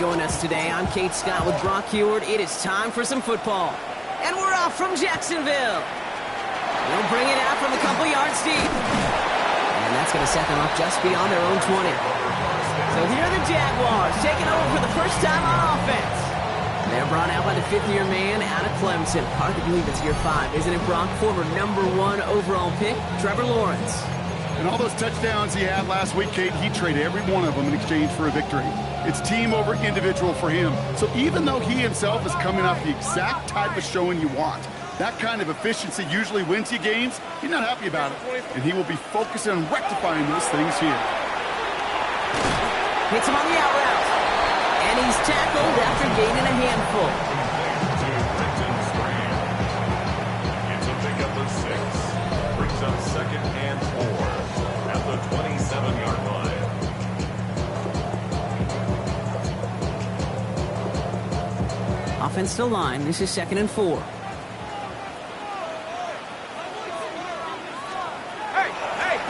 joined us today. I'm Kate Scott with Brock Heward. It is time for some football. And we're off from Jacksonville. They'll bring it out from a couple yards deep. And that's going to set them up just beyond their own 20. So here are the Jaguars taking over for the first time on offense. They're brought out by the fifth-year man out of Clemson. Hard to believe it's year 5, isn't it, Brock? Former #1 overall pick, Trevor Lawrence. And all those touchdowns he had last week, Kate, he traded every one of them in exchange for a victory. It's team over individual for him. So even though he himself is coming off the exact type of showing you want, that kind of efficiency usually wins you games, he's not happy about it. And he will be focused on rectifying those things here. Hits him on the out route. And he's tackled after gaining a handful. It's a pickup of 6. Brings up 2nd and 4 at the 27-yard line. Offensive line. This is 2nd and 4.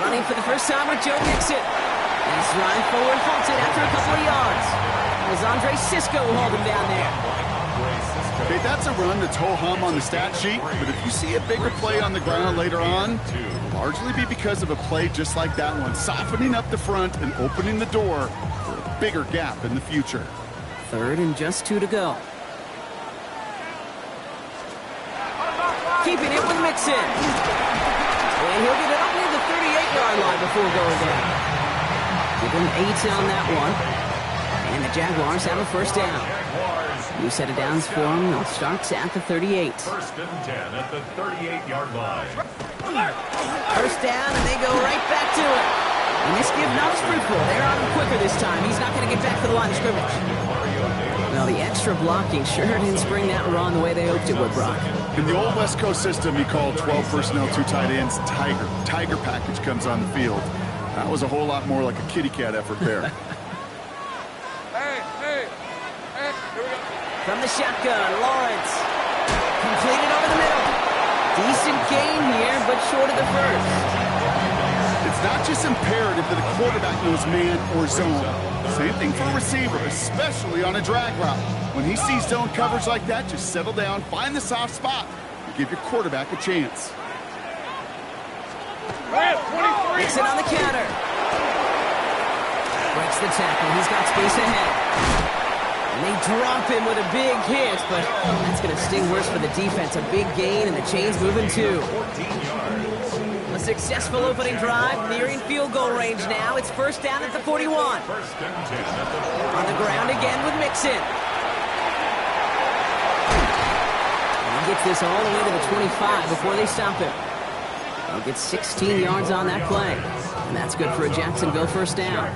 Running for the first time with Joe Mixon. He's running forward, halted after a couple of yards. As Andre Cisco will hold him down there. Okay, that's a run that's ho-hum on the stat sheet, but if you see a bigger play on the ground later on, it'll largely be because of a play just like that one, softening up the front and opening the door for a bigger gap in the future. 3rd and just 2 to go. Keeping it with Mixon. And he'll get it up near the 38-yard line before going down. Give him 8 on that one. And the Jaguars have a first down. New set of downs for them. They'll start at the 38. 1st and 10 at the 38-yard line. First down, and they go right back to it. And this give not fruitful. They're on him quicker this time. He's not going to get back to the line of scrimmage. Well, the extra blocking sure didn't spring that run the way they hoped it would, Brock. In the old West Coast system, you call 12 personnel, 2 tight ends, Tiger. Tiger package comes on the field. That was a whole lot more like a kitty cat effort there. Hey, here we go. From the shotgun, Lawrence. Completed over the middle. Decent gain here, but short of the first. It's not just imperative that a quarterback knows man or zone. Same thing for a receiver, especially on a drag route. When he sees zone coverage like that, just settle down, find the soft spot, and give your quarterback a chance. Mixon on the counter. Breaks the tackle. He's got space ahead. And they drop him with a big hit, but that's going to sting worse for the defense. A big gain, and the chain's moving too. 14 yards. A successful opening drive, nearing field goal range now. It's first down at the 41. 1st and 10 at the 41. On the ground again with Mixon. And he gets this all the way to the 25 before they stop him. They'll get 16 yards on that play. And that's good for a Jacksonville first down.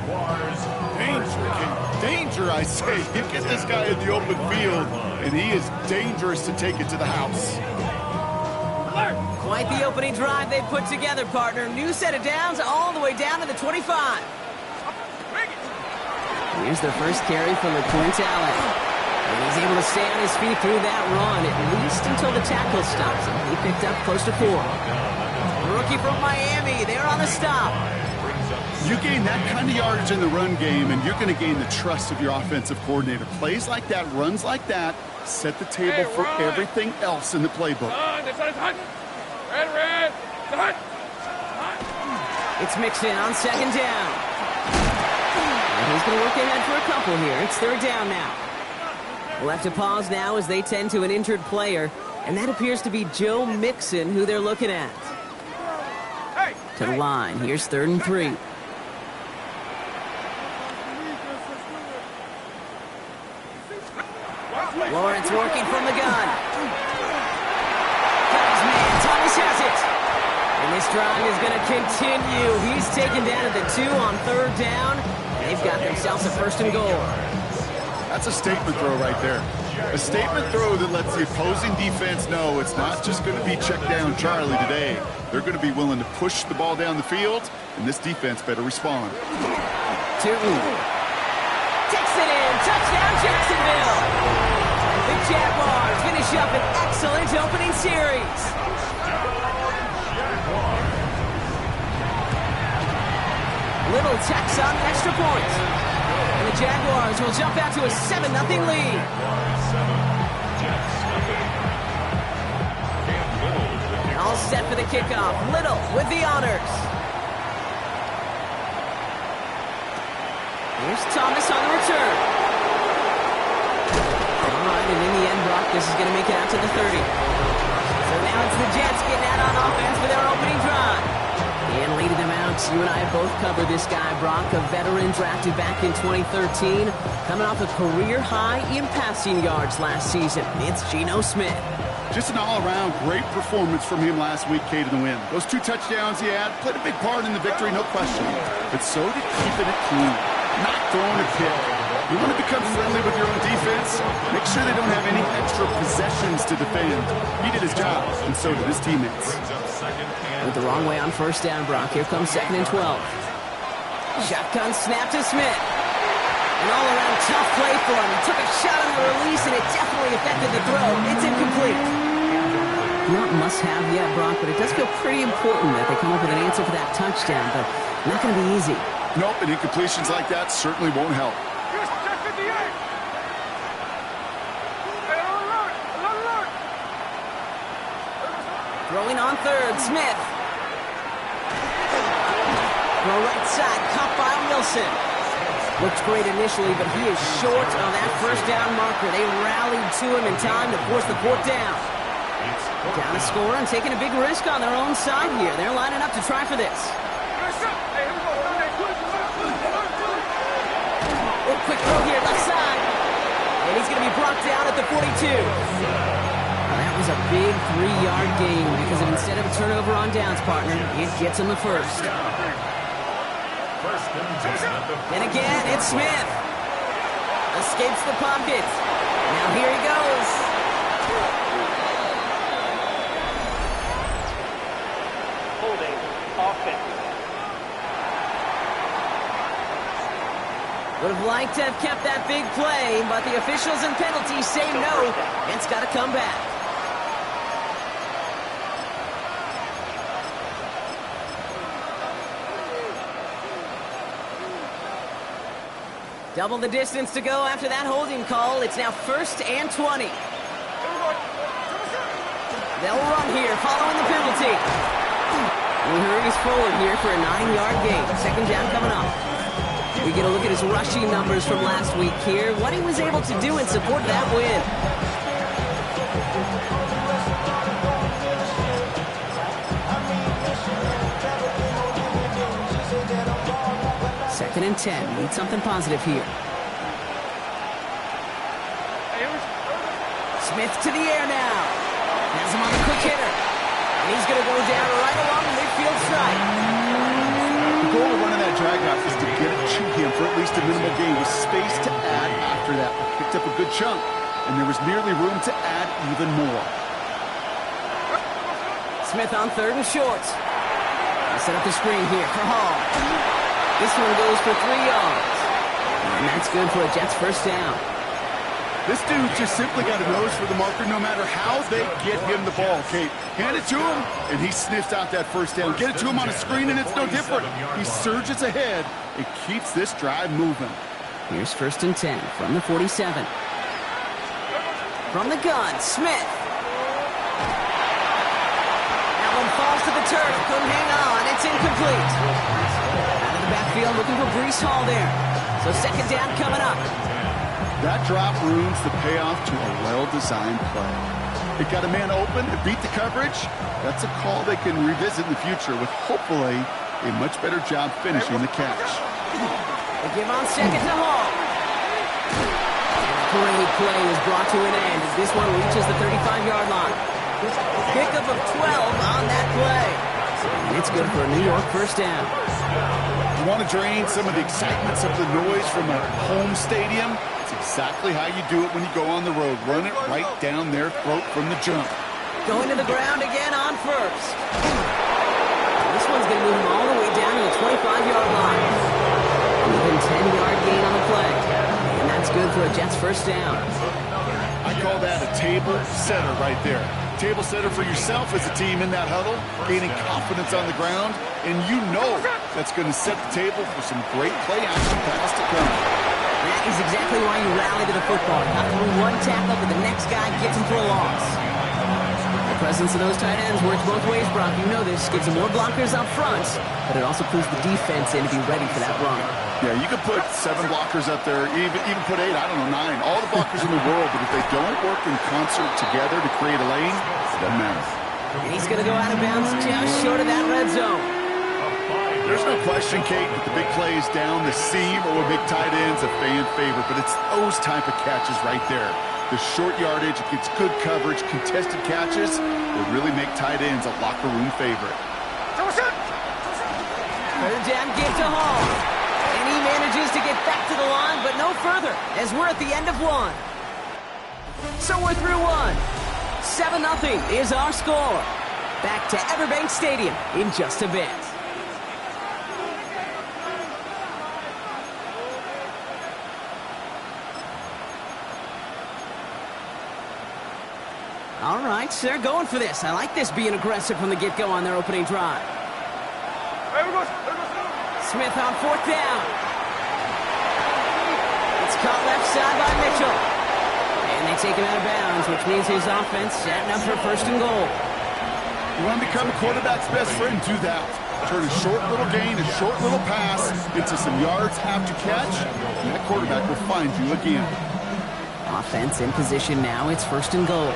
Danger, I say. You get this guy in the open field, and he is dangerous to take it to the house. Quite the opening drive they've put together, partner. New set of downs all the way down to the 25. Here's the first carry from LaQuint Allen. And he's able to stay on his feet through that run, at least until the tackle stops him. He picked up close to 4. Rookie from Miami, they're on the stop. You gain that kind of yardage in the run game, and you're going to gain the trust of your offensive coordinator. Plays like that, runs like that, set the table for everything else in the playbook. It's Mixon on 2nd down. And he's going to look ahead for a couple here. It's 3rd down now. We'll have to pause now as they tend to an injured player, and that appears to be Joe Mixon, who they're looking at. To the line. Here's 3rd and 3. Lawrence working from the gun. Got his man. Thomas has it. And this drive is going to continue. He's taken down at the 2 on 3rd down. They've got themselves a 1st and goal. That's a statement throw right there. A statement throw that lets the opposing defense know it's not just going to be check down Charlie today. They're going to be willing to push the ball down the field, and this defense better respond. 2. Takes it in. Touchdown, Jacksonville. The Jaguars finish up an excellent opening series. Little Tex on the extra point. And the Jaguars will jump out to a 7-0 lead. All set for the kickoff. Little with the honors. Here's Thomas on the return. All right, and in the end, Brock, this is going to make it out to the 30. So now it's the Jets getting out on offense for their opening drive. And leading them out, you and I have both covered this guy, Brock, a veteran drafted back in 2013, coming off a career high in passing yards last season. It's Geno Smith. Just an all-around great performance from him last week, Kate, in the win. Those 2 touchdowns he had played a big part in the victory, no question. But so did keeping it clean, not throwing a pick. You want to become friendly with your own defense? Make sure they don't have any extra possessions to defend. He did his job, and so did his teammates. Went the wrong way on first down, Brock. Here comes 2nd and 12. Shotgun snap to Smith. An all-around tough play for him. He took a shot on the release, and it definitely affected the throw. It's incomplete. Not must-have yet, Brock, but it does feel pretty important that they come up with an answer for that touchdown, but not going to be easy. Nope, and incompletions like that certainly won't help. Throwing on 3rd, Smith. Throw right side, caught by Wilson. Looked great initially, but he is short of that first down marker. They rallied to him in time to force the 4th down. Down a score and taking a big risk on their own side here. They're lining up to try for this. Oh, quick throw here, left side. And he's going to be brought down at the 42. That was a big 3-yard gain because of instead of a turnover on downs, partner, it gets him the first. And again, it's Smith. Escapes the pocket. Now here he goes. Holding offense. Would have liked to have kept that big play, but the officials and penalties say no. It's got to come back. Double the distance to go after that holding call. It's now 1st and 20. They'll run here following the penalty. He hurries forward here for a 9-yard gain. 2nd down coming up. We get a look at his rushing numbers from last week here. What he was able to do and support that win. 2nd and 10. Need something positive here. Smith to the air now. Has him on the quick hitter. And he's going to go down right along the midfield stripe. The goal of running that drag out is to get it to him for at least a minimal gain with space to add after that. Picked up a good chunk, and there was nearly room to add even more. Smith on 3rd and short. Set up the screen here for Hall. This one goes for 3 yards. And that's good for a Jets first down. This dude just simply got a nose for the marker no matter how they get him the ball, Kate. Hand it to him, and he sniffs out that first down. Get it to him on a screen, and it's no different. He surges ahead and keeps this drive moving. Here's 1st and 10 from the 47. From the gun, Smith. That one falls to the turf. Couldn't hang on. It's incomplete. Out of the backfield looking for Breece Hall there. So 2nd down coming up. That drop ruins the payoff to a well-designed play. It got a man open, it beat the coverage. That's a call they can revisit in the future with hopefully a much better job finishing the catch. They give on 2nd to Hall. Great play is brought to an end as this one reaches the 35-yard line. Pickup of 12 on that play. And it's good for a New York first down. You want to drain some of the excitement, some of the noise from a home stadium? It's exactly how you do it when you go on the road. Run it right down their throat from the jump. Going to the ground again on 1st. This one's going to move him all the way down to the 25-yard line. Even 10-yard gain on the play. And that's good for a Jets first down. I call that a table setter right there. Table setter for yourself as a team in that huddle, gaining confidence on the ground, and you know that's going to set the table for some great play action pass to come. That is exactly why you rally to the football. Not through one tackle, but the next guy gets him for a loss. The presence of those tight ends works both ways, Brock. You know this. Gives them more blockers up front, but it also clues the defense in to be ready for that run. Yeah, you could put 7 blockers up there, even put 8, I don't know, 9. All the blockers in the world, but if they don't work in concert together to create a lane, it doesn't matter. And he's going to go out of bounds just short of that red zone. There's no question, Kate, that the big plays down the seam or with big tight ends a fan favorite, but it's those type of catches right there. The short yardage, it gets good coverage, contested catches will really make tight ends a locker room favorite. Third down, give to Hall. And he manages to get back to the line, but no further, as we're at the end of one. So we're through one. 7-0 is our score. Back to Everbank Stadium in just a bit. All right, they're going for this. I like this being aggressive from the get-go on their opening drive. Smith on 4th down. It's caught left side by Mitchell. And they take him out of bounds, which means his offense setting up for 1st and goal. You want to become a quarterback's best friend, do that. Turn a short little gain, a short little pass into some yards after catch, and that quarterback will find you again. Offense in position now. It's 1st and goal.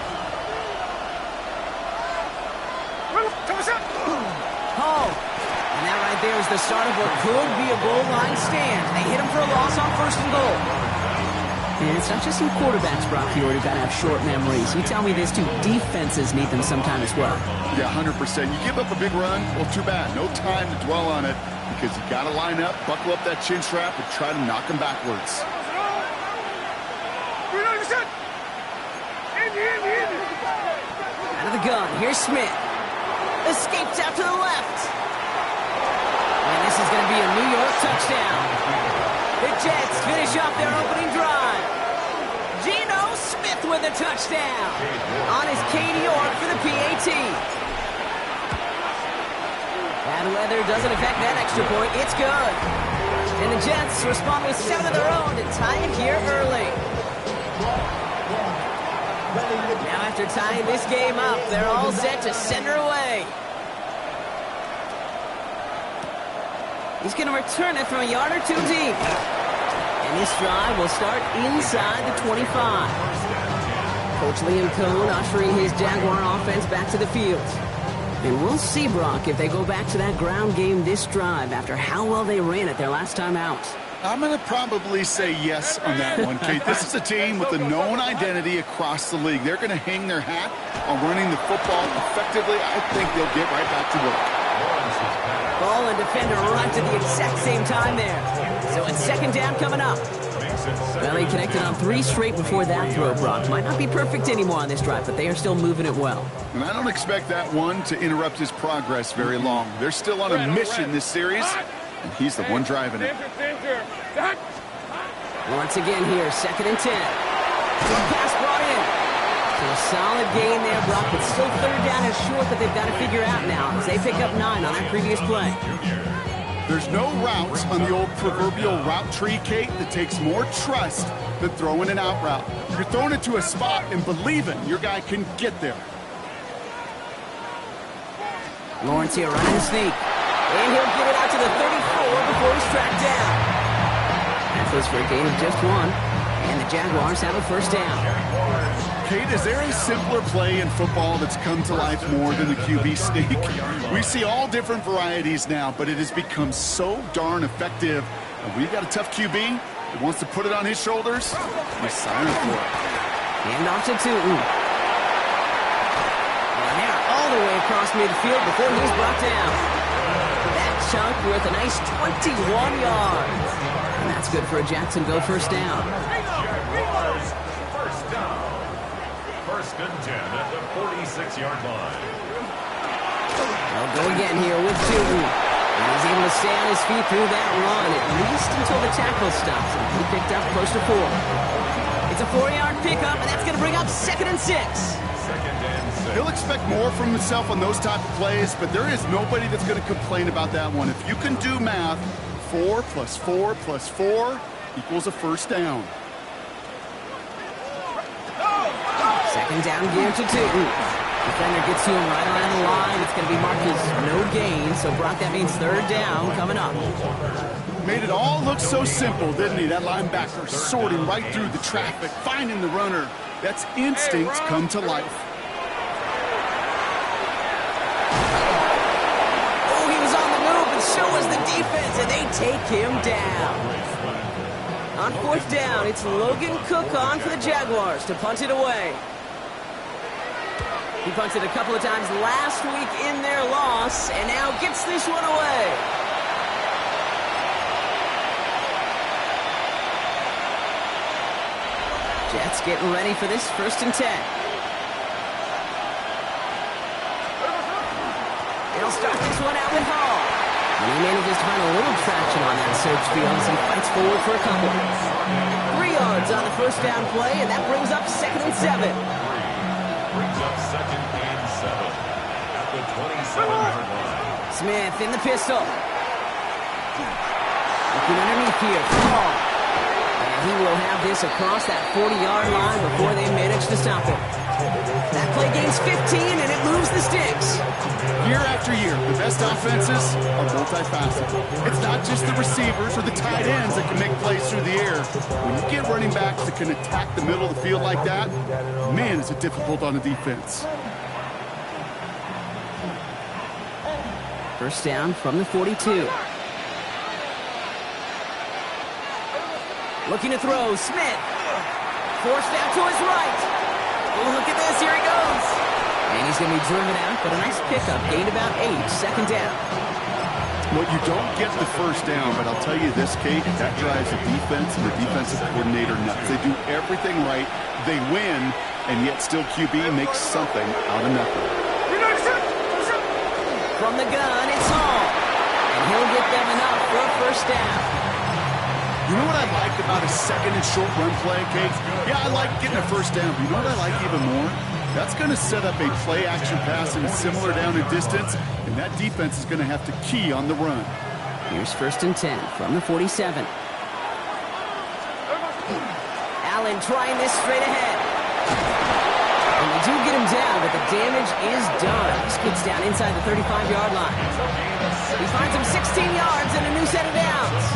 Hall. And that right there is the start of what could be a goal line stand. They hit him for a loss on 1st and goal. And it's not just some quarterbacks, Brock, here who've got to have short memories. You tell me this too, defenses need them sometime as well. Yeah, 100%. You give up a big run, well, too bad. No time to dwell on it because you got to line up, buckle up that chin strap, and try to knock him backwards. Out of the gun, here's Smith. Escapes out to the left. And this is going to be a New York touchdown. The Jets finish off their opening drive. Geno Smith with a touchdown on his Katie York for the PAT. Bad weather doesn't affect that extra point. It's good. And the Jets respond with 7 of their own to tie it here early. Now after tying this game up, they're all set to send her away. He's going to return it from a yard or 2 deep. And this drive will start inside the 25. Coach Liam Cohn ushering his Jaguar offense back to the field. And we'll see, Brock, if they go back to that ground game this drive after how well they ran it their last time out. I'm going to probably say yes on that one, Kate. This is a team with a known identity across the league. They're going to hang their hat on running the football effectively. I think they'll get right back to work. Ball and defender arrived at the exact same time there. So it's 2nd down coming up. Well, he connected on 3 straight before that throw, Brock. Might not be perfect anymore on this drive, but they are still moving it well. And I don't expect that one to interrupt his progress very long. They're still on a mission this series, and he's the one driving it. Once again here, 2nd and 10. Good pass brought in. So a solid gain there, Brock, but still 3rd down is short that they've got to figure out now as they pick up 9 on that previous play. There's no route on the old proverbial route tree, Kate, that takes more trust than throwing an out route. You're throwing it to a spot and believing your guy can get there. Lawrence here running the sneak. And he'll get it out to the 34 before he's tracked down. That was for a gain of just 1. And the Jaguars have a 1st down. Kate, is there a simpler play in football that's come to life more than the QB sneak? We see all different varieties now, but it has become so darn effective. And we've got a tough QB that wants to put it on his shoulders. He's signing for it. Hand off to Tootin. And they're all the way across midfield before he's brought down. That chunk worth a nice 21 yards. And that's good for a Jacksonville 1st down. First down. 1st and 10 at the 46-yard line. They'll go again here with Tootin. And he's able to stay on his feet through that run, at least until the tackle stops. And he picked up close to 4. It's a 4-yard pickup, and that's going to bring up 2nd and 6. 2nd and 6. He'll expect more from himself on those type of plays, but there is nobody that's going to complain about that one. If you can do math, 4 + 4 + 4, equals a first down. Second down gear to 2. Defender gets to him right around the line. It's going to be marked as no gain. So, Brock, that means third down coming up. Made it all look so simple, didn't he? That linebacker sorting right through the traffic, finding the runner. That's instincts come to life. Oh, he was on the move, and so was the defense, and they take him down. On fourth down, it's Logan Cook on for the Jaguars to punt it away. He punted a couple of times last week in their loss, and now gets this one away. Jets getting ready for this 1st and 10. They'll start this one out with Hall. And he manages to find a little traction on that search field as he fights forward for a couple. 3 yards on the first down play, and that brings up 2nd and 7. Brings up 2nd and 7 at the 27-yard line. Smith in the pistol. Looking underneath here for Hall. And he will have this across that 40-yard line before they manage to stop it. That play gains 15, and it moves the sticks. Year after year, the best offenses are multifaceted. It's not just the receivers or the tight ends that can make plays through the air. When you get running backs that can attack the middle of the field like that, man, is it difficult on the defense. First down from the 42. Looking to throw, Smith. Forced out to his right. Oh, look at this, here he goes. And he's going to be driven out, but a nice pickup. Gained about 8, 2nd down. Well, you don't get the first down, but I'll tell you this, Kate, that drives the defense and the defensive coordinator nuts. They do everything right, they win, and yet still QB makes something out of nothing. From the gun, it's Hall. And he'll get them enough for a first down. You know what I like about a 2nd and short run play, Kate? Yeah, I like getting a first down, but you know what I like even more? That's going to set up a play-action pass in a similar down and distance, and that defense is going to have to key on the run. Here's 1st and 10 from the 47. Allen trying this straight ahead. And they do get him down, but the damage is done. He skids down inside the 35-yard line. He finds him 16 yards and a new set of downs.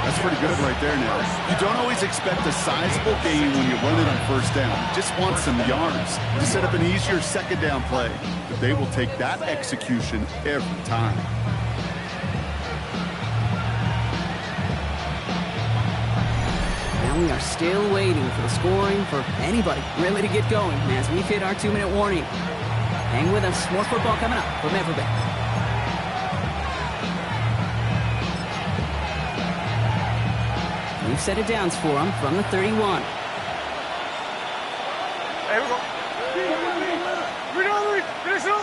That's pretty good right there now. You don't always expect a sizable gain when you run it on first down. You just want some yards to set up an easier 2nd down play. But they will take that execution every time. Now we are still waiting for the scoring for anybody really to get going as we've hit our 2-minute warning. Hang with us. More football coming up from Everbank. New set of downs for him from the 31. Hey, we go. Finish it.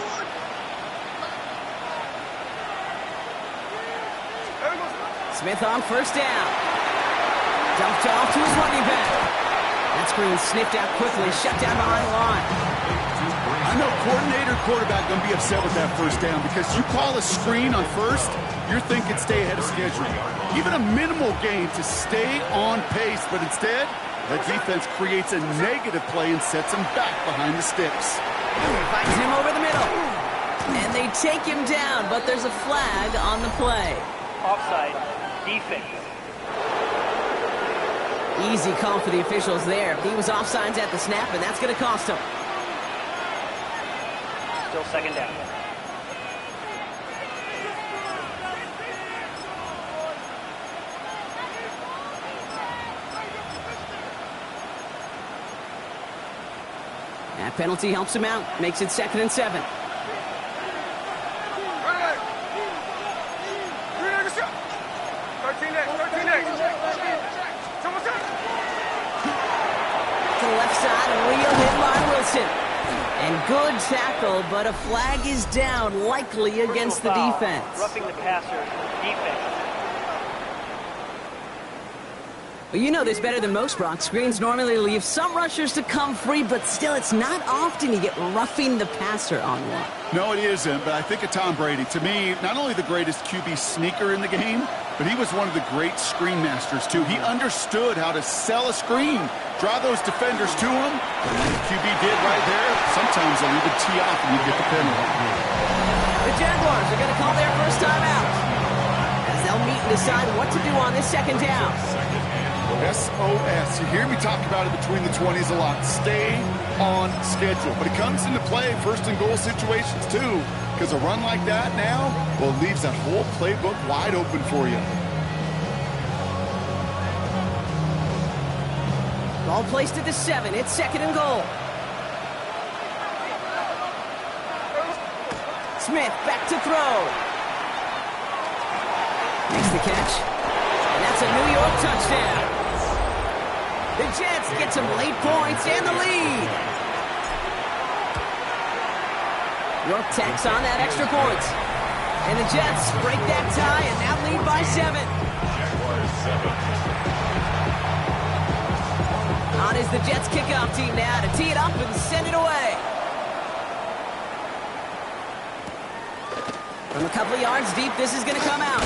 Smith on first down. Dumped off to his running back. That screen sniffed out quickly, shut down behind the line. I know coordinator, quarterback going to be upset with that first down because you call a screen on first, you're thinking stay ahead of schedule. Even a minimal gain to stay on pace, but instead, the defense creates a negative play and sets him back behind the sticks. Finds him over the middle. And they take him down, but there's a flag on the play. Offside. Defense. Easy call for the officials there. He was offsides at the snap, and that's going to cost him. Still 2nd down. That penalty helps him out. Makes it 2nd and 7. To the left side, a real hit by Wilson. And good tackle, but a flag is down, likely against the defense. Roughing the passer. Defense. Well, you know this better than most, Brock. Screens normally leave some rushers to come free, but still, it's not often you get roughing the passer on one. No, it isn't, but I think of Tom Brady. To me, not only the greatest QB sneaker in the game, but he was one of the great screen masters, too. He understood how to sell a screen, draw those defenders to him, and then the QB did right there. Sometimes they'll even tee off and you get the penalty. The Jaguars are going to call their first time out, as they'll meet and decide what to do on this second down. SOS. You hear me talk about it between the 20s a lot. Stay on schedule. But it comes into play first and goal situations too, because a run like that now, well, it leaves that whole playbook wide open for you. Ball placed at the 7. It's second and goal. Smith back to throw. Makes the catch. And that's a New York touchdown. The Jets get some late points and the lead. York tacks on that extra point. And the Jets break that tie and now lead by 7. Jaguars 7. On is the Jets kickoff team now to tee it up and send it away. From a couple of yards deep, this is going to come out.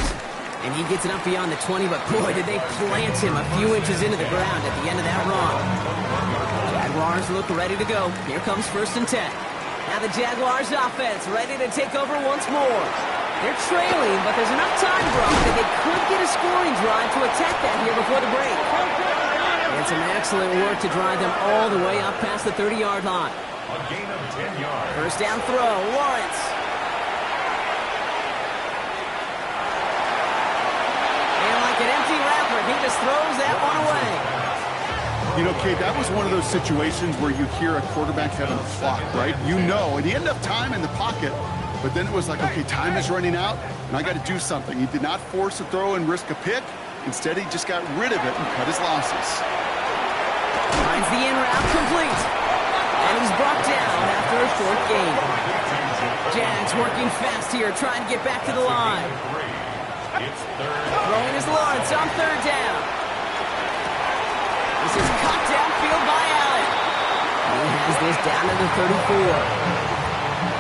And he gets it up beyond the 20, but boy, did they plant him a few inches into the ground at the end of that run. Jaguars look ready to go. Here comes first and 10. Now the Jaguars offense ready to take over once more. They're trailing, but there's enough time, Brock, that they could get a scoring drive to attack that here before the break. And some excellent work to drive them all the way up past the 30-yard line. A gain of 10 yards. First down throw, Lawrence. An empty wrapper, he just throws that one away. You know, Kate, that was one of those situations where you hear a quarterback having a clock, right? You know, and he ended up time in the pocket, but then it was like, okay, time is running out, and I got to do something. He did not force a throw and risk a pick. Instead, he just got rid of it and cut his losses. Finds the in route complete. And he's brought down after a short gain. Jags working fast here, trying to get back to the line. It's third. Throwing is Lawrence on third down. This is caught downfield by Allen. He has this down to the 34.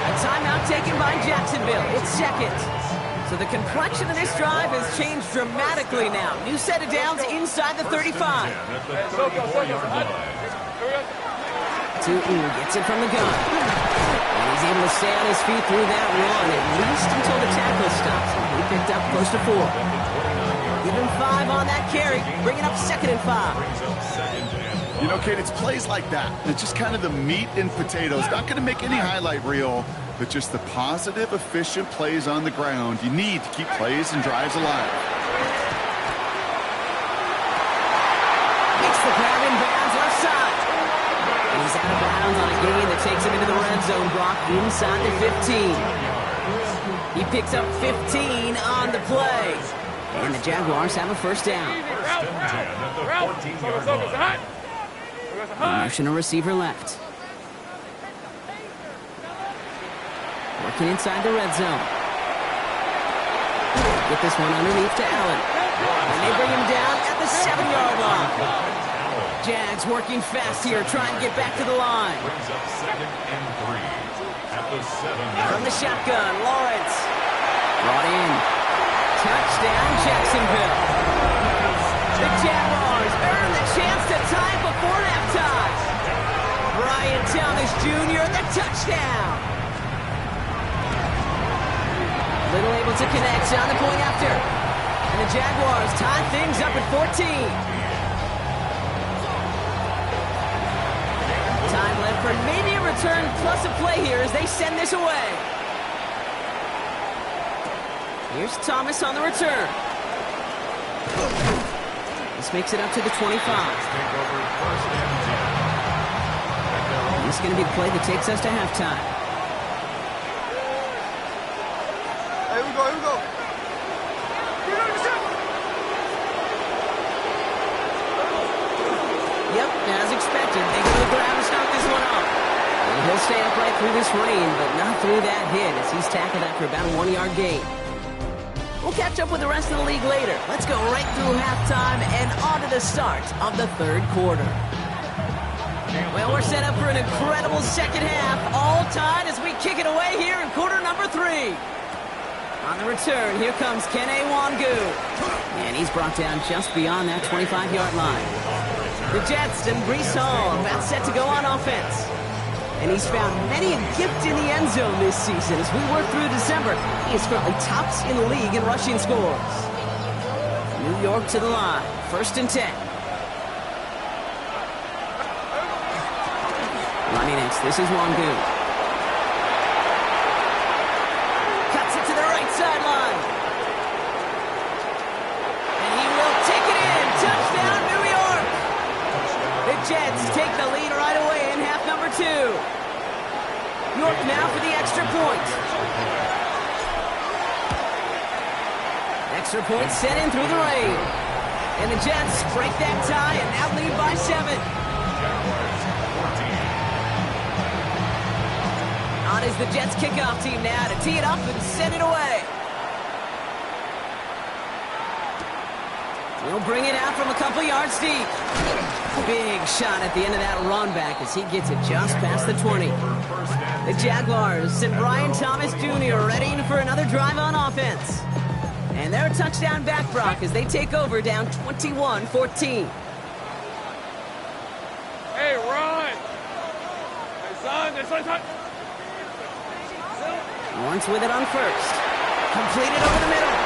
A timeout taken by Jacksonville. It's second. So the complexion of this drive has changed dramatically now. New set of downs inside the 35. Gets it from the gun. And he's able to stay on his feet through that run, at least until the tackle stops. He picked up close to 4. Give him 5 on that carry, bringing up second and 5. You know, Kate, it's plays like that. It's just kind of the meat and potatoes. Not going to make any highlight reel, but just the positive, efficient plays on the ground. You need to keep plays and drives alive. Makes the grab in bounds left side. He's out of bounds on a gain that takes him into the red zone, Brock, inside the 15. He picks up 15 on the play. And the Jaguars have a first down. Motion a receiver left. Working inside the red zone. Get this one underneath to Allen. And they bring him down at the 7-yard line. Jags working fast here, trying to get back to the line. Brings up second and 3 at the 7-yard. From the shotgun, Lawrence. Brought in. Touchdown, Jacksonville. The Jaguars earn the chance to tie before halftime. Brian Thomas Jr., the touchdown. Little able to connect on the point after. And the Jaguars tie things up at 14. Time left for maybe a return plus a play here as they send this away. Here's Thomas on the return. This makes it up to the 25. This is going to be the play that takes us to halftime. Here we go, here we go. Yep, as expected, they go to the ground and start this one off. And he'll stay upright through this rain, but not through that hit as he's tackled after about a 1-yard gain. We'll catch up with the rest of the league later. Let's go right through halftime and on to the start of the third quarter. Well, we're set up for an incredible second half, all tied as we kick it away here in quarter number 3. On the return, here comes Kene Wangu. And he's brought down just beyond that 25-yard line. The Jets and Brees Hall about set to go on offense. And he's found many a gift in the end zone this season. As we work through December, he is currently tops in the league in rushing scores. New York to the line. 1st and 10. Running next, this is Wangu. Cuts it to the right sideline. And he will take it in. Touchdown, New York. The Jets take the lead right away in half number 2. York now for the extra point. Extra point sent in through the rain. And the Jets break that tie and now lead by 7. On is the Jets kickoff team now to tee it up and send it away. He'll bring it out from a couple yards deep. Big shot at the end of that run back as he gets it just past the 20. The Jaguars send Brian Thomas Jr. ready for another drive on offense. And they're a touchdown back, Brock, as they take over down 21-14. Hey, run! Hey, son. Lawrence with it on 1st. Completed over the middle.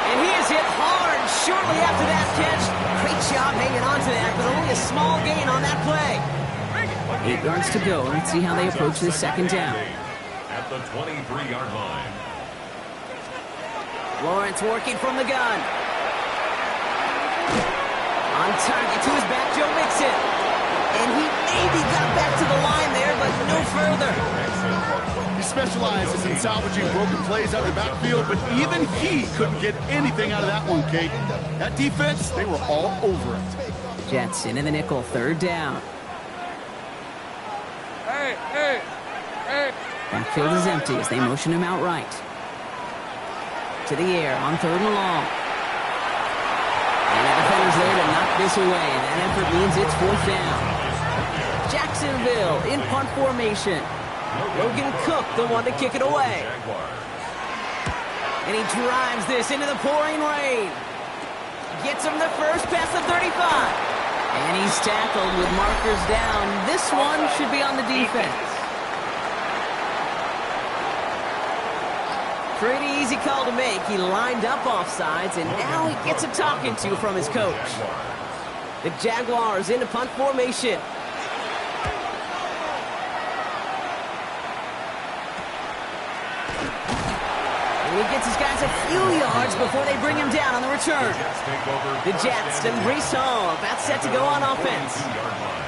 And he is hit hard shortly after that catch. Great job hanging on to that, but only a small gain on that play. 8 yards to go. Let's see how they approach this 2nd down. At the 23-yard line. Lawrence working from the gun. On target to his back, Joe Mixon. And he maybe got back to the line there, but no further. He specializes in salvaging broken plays out of the backfield, but even he couldn't get anything out of that one, Kate. That defense, they were all over it. Jets into the nickel, 3rd down. Hey. Backfield is empty as they motion him out right. To the air on 3rd and long. And the defender's there to knock this away. That effort means it's 4th down. Jacksonville in punt formation. Logan Cook, the one to kick it away. And he drives this into the pouring rain. Gets him the first past the 35. And he's tackled with markers down. This one should be on the defense. Pretty easy call to make. He lined up offsides, and now he gets a talking to from his coach. The Jaguars into punt formation. And he gets his guys a few yards before they bring him down on the return. The Jets and Brees Hall about set to go on offense.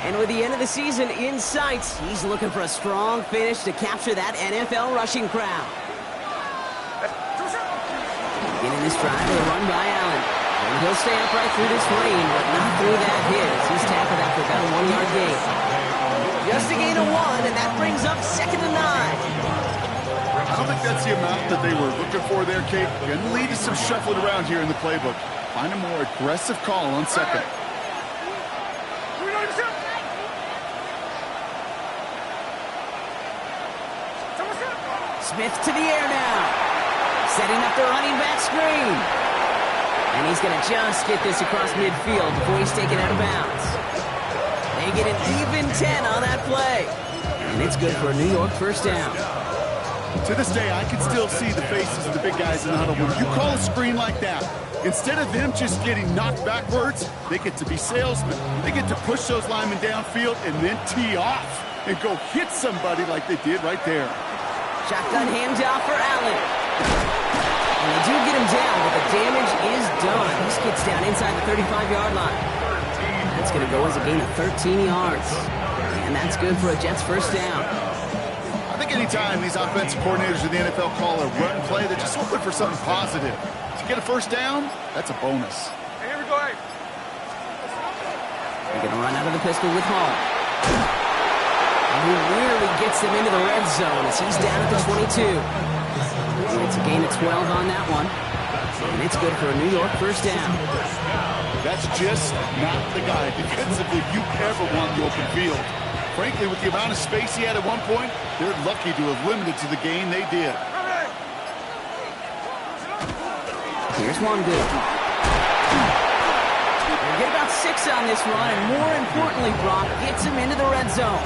And with the end of the season in sight, he's looking for a strong finish to capture that NFL rushing crowd. Beginning this drive with a run by Allen. And he'll stay upright through this rain, but not through that hit. He's tackled after about a 1-yard gain. Just a gain of 1, and that brings up 2nd and 9. I don't think that's the amount that they were looking for there, Kate. Going to lead to some shuffling around here in the playbook. Find a more aggressive call on 2nd. Smith to the air now. Setting up the running back screen. And he's going to just get this across midfield before he's taken out of bounds. They get an even 10 on that play. And it's good for a New York 1st down. To this day, I can still see the faces of the big guys in the huddle. When you call a screen like that, instead of them just getting knocked backwards, they get to be salesmen. They get to push those linemen downfield and then tee off and go hit somebody like they did right there. Shotgun handoff for Allen. And they do get him down, but the damage is done. This gets down inside the 35-yard line. That's going to go as a gain of 13 yards. And that's good for a Jets 1st down. I think anytime these offensive coordinators in the NFL call a run play, they're just looking for something positive. To get a 1st down, that's a bonus. Hey, here we go. Hey. They're going to run out of the pistol with Hall. And he really gets them into the red zone as he's down at the 22. And it's a gain of 12 on that one. And it's good for a New York 1st down. That's just not the guy defensively you ever want in the open field. Frankly, with the amount of space he had at one point, they're lucky to have limited to the gain they did. Here's one good. They'll get about 6 on this run, and more importantly, Brock gets him into the red zone.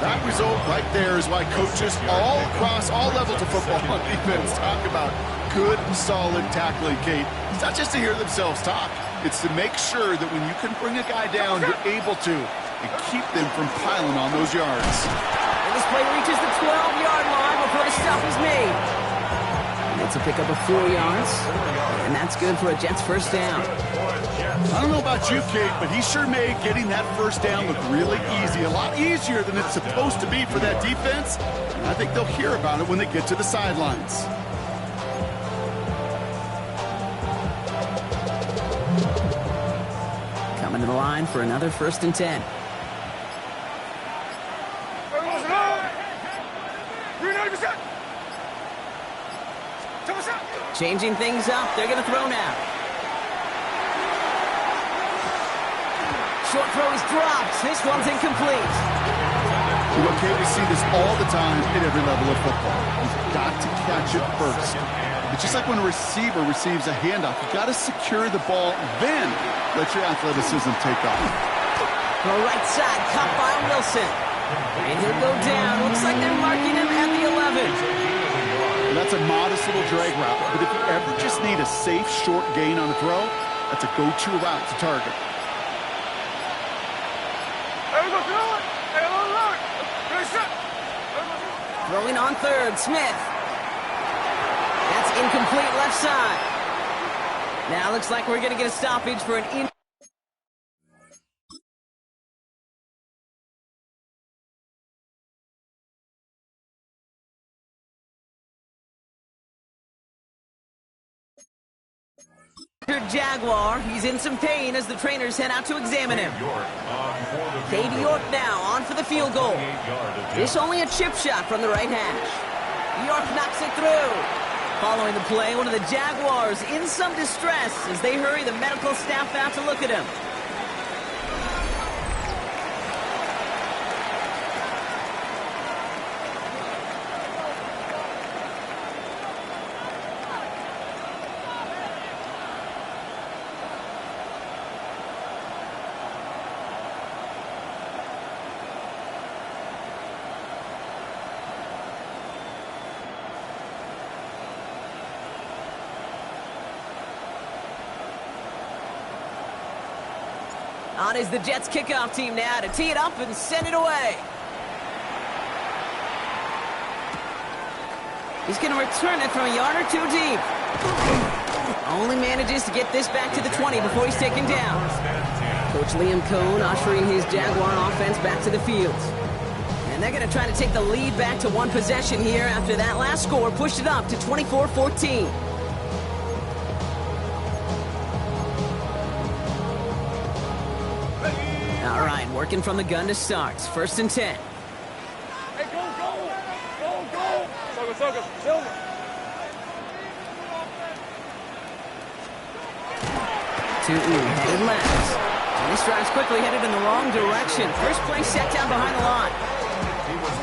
That result right there is why coaches all across all levels of football on defense talk about good, solid tackling, Kate. It's not just to hear themselves talk. It's to make sure that when you can bring a guy down, you're able to, and keep them from piling on those yards. And this play reaches the 12-yard line before the stop is made. It's a pickup of 4 yards, and that's good for a Jets first down. I don't know about you, Kate, but he sure made getting that first down look really easy. A lot easier than it's supposed to be for that defense. And I think they'll hear about it when they get to the sidelines. Coming to the line for another 1st and 10. Changing things up. They're going to throw now. Short throw is dropped. This one's incomplete. You know, Kate, we see this all the time at every level of football. You've got to catch it first. It's just like when a receiver receives a handoff. You've got to secure the ball, then let your athleticism take off. The right side, caught by Wilson. And he'll go down. Looks like they're marking him at the 11. And that's a modest little drag route. But if you ever just need a safe, short gain on a throw, that's a go-to route to target. Throwing on 3rd, Smith. That's incomplete left side. Now looks like we're going to get a stoppage for an Jaguar. He's in some pain as the trainers head out to examine him. Cade York now on for the field goal. This only a chip shot from the right hash. York knocks it through. Following the play, one of the Jaguars in some distress as they hurry the medical staff out to look at him. On is the Jets kickoff team now to tee it up and send it away. He's going to return it from a yard or 2 deep. Only manages to get this back to the 20 before he's taken down. Coach Liam Cohn ushering his Jaguar offense back to the field. And they're going to try to take the lead back to 1 possession here after that last score pushed it up to 24-14. All right, working from the gun to start. 1st and 10. Hey, go! Silver. 2 headed left. And this drive's quickly headed in the wrong direction. First play set down behind the line.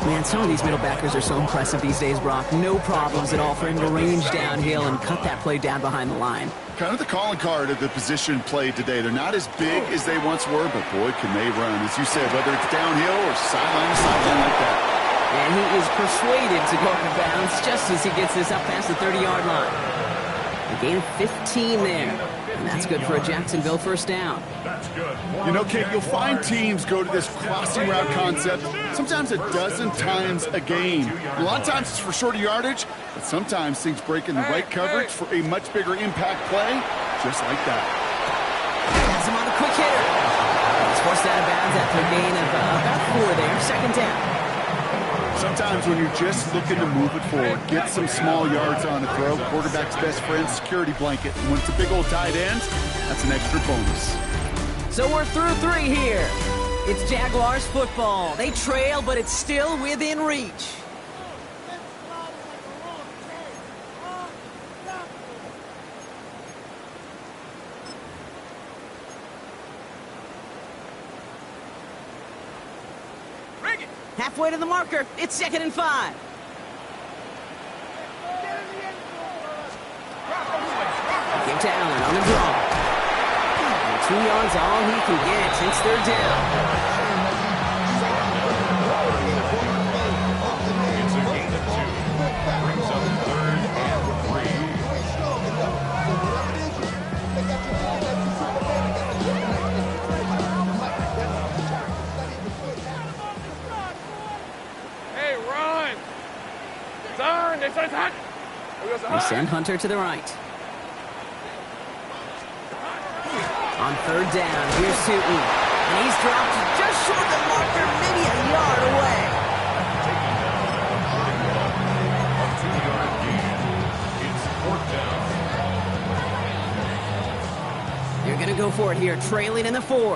Man, some of these middle backers are so impressive these days, Brock. No problems at all for him to range downhill and cut that play down behind the line. Kind of the calling card of the position played today. They're not as big as they once were, but boy, can they run. As you said, whether it's downhill or sideline to sideline like that. And he is persuaded to go out of bounds just as he gets this up past the 30-yard line. A gain of 15 there. And that's good for a Jacksonville first down. That's good. You know, Kate, you'll find teams go to this crossing route concept sometimes a dozen times a game. A lot of times it's for shorter yardage, but sometimes things break in the right coverage for a much bigger impact play, just like that. That's him on a quick hitter. He's forced out of bounds after a gain of about 4 there. 2nd down. Sometimes when you're just looking to move it forward, get some small yards on a throw, quarterback's best friend, security blanket. And when it's a big old tight end, that's an extra bonus. So we're through 3 here. It's Jaguars football. They trail, but it's still within reach. Halfway to the marker. It's 2nd and 5. Checked Allen on the draw. And 2 yards all he can get. It's third down. It's a gain of 2. Brings up 3rd and 3. Hey, run! Turn! They say hot! They send Hunter to the right. On third down, here's Sutton. And he's dropped just short of the marker, maybe a yard away. Taking down a 2-yard gain. It's 4th down. They're going to go for it here, trailing in the 4th.